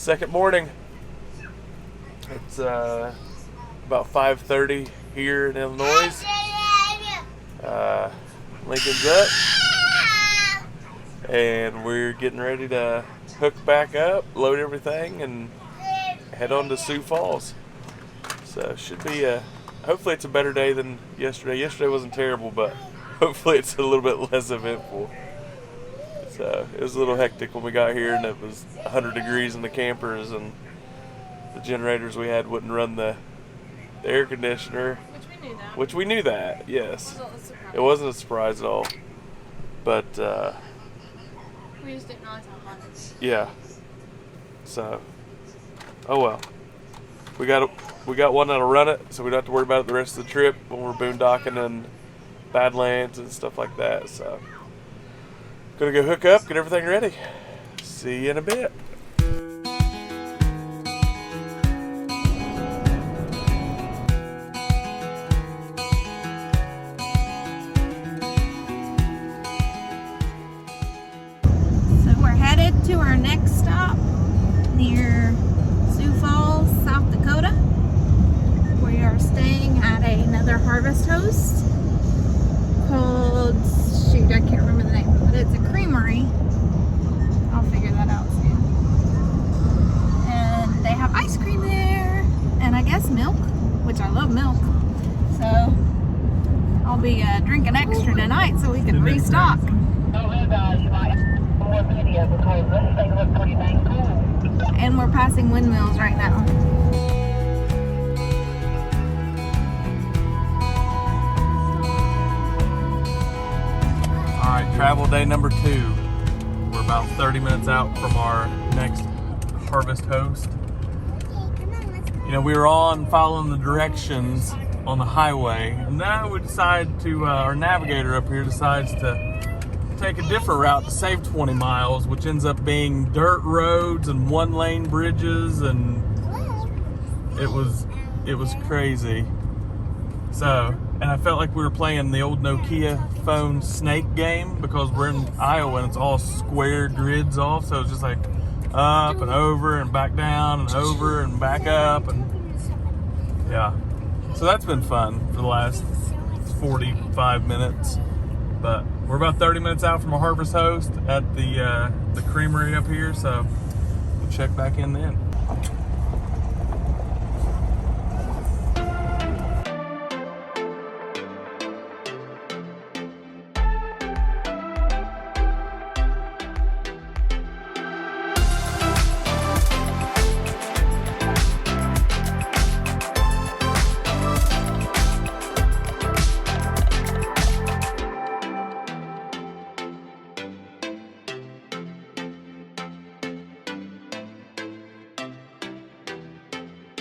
Second morning. It's about 5:30 here in Illinois. Lincoln's up, and we're getting ready to hook back up, load everything, and head on to Sioux Falls. So should be hopefully it's a better day than yesterday. Yesterday wasn't terrible, but hopefully it's a little bit less eventful. So it was a little hectic when we got here, and it was 100 degrees in the campers, and the generators we had wouldn't run the air conditioner. Which we knew that, yes. It wasn't a surprise at all. But we just didn't realize how hot it was. Yeah. So, oh well. We got one that'll run it, so we don't have to worry about it the rest of the trip when we're boondocking in Badlands and stuff like that. So, gonna go hook up, get everything ready. See you in a bit. To our next stop near Sioux Falls, South Dakota. We are staying at another harvest host called, shoot, I can't remember the name, but it's a creamery. I'll figure that out soon. And they have ice cream there, and I guess milk, which I love milk. So I'll be drinking extra tonight so we can restock. And we're passing windmills right now. Alright, travel day number 2. We're about 30 minutes out from our next harvest host. You know, we were following the directions on the highway, and now we decide to, our navigator up here decides to take a different route to save 20 miles, which ends up being dirt roads and 1-lane bridges, and it was crazy. So, and I felt like we were playing the old Nokia phone snake game, because we're in Iowa and it's all square grids off, so it's just like up and over and back down and over and back up, and yeah. So that's been fun for the last 45 minutes. But we're about 30 minutes out from our harvest host at the creamery up here, so we'll check back in then.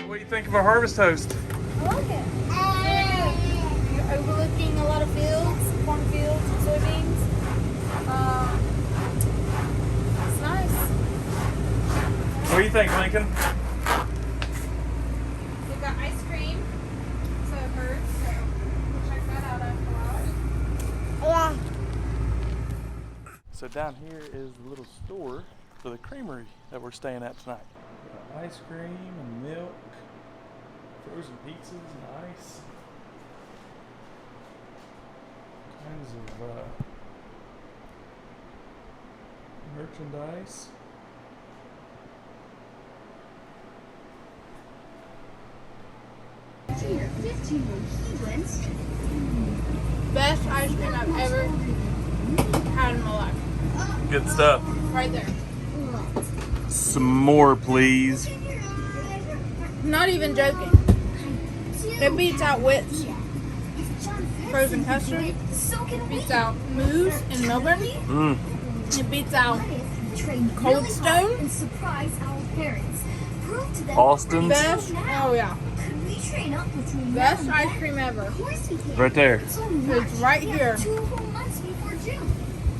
What do you think of our harvest host? I like it. You're overlooking a lot of fields, cornfields and soybeans. It's nice. What do you think, Lincoln? We've got ice cream, so I've heard, so we'll check that out after a while. Yeah. So down here is the little store for the creamery that we're staying at tonight. Ice cream and milk, frozen pizzas and ice, kinds of merchandise. Best ice cream I've ever had in my life. Good stuff. Right there. Some more, please. Not even joking. It beats out Wits frozen custard. It beats out Moose in Melbourne. It beats out Cold Stone. Austin's. Best, oh yeah. Best ice cream ever. Right there. It's right here.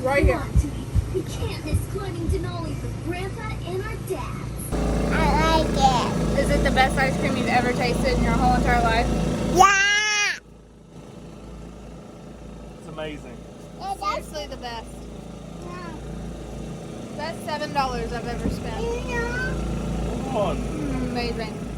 Right here. We can't miss climbing Denali for Grandpa and our dad. I like it. Is it the best ice cream you've ever tasted in your whole entire life? Yeah! It's amazing. Seriously the best. Best $7 I've ever spent. on. Amazing.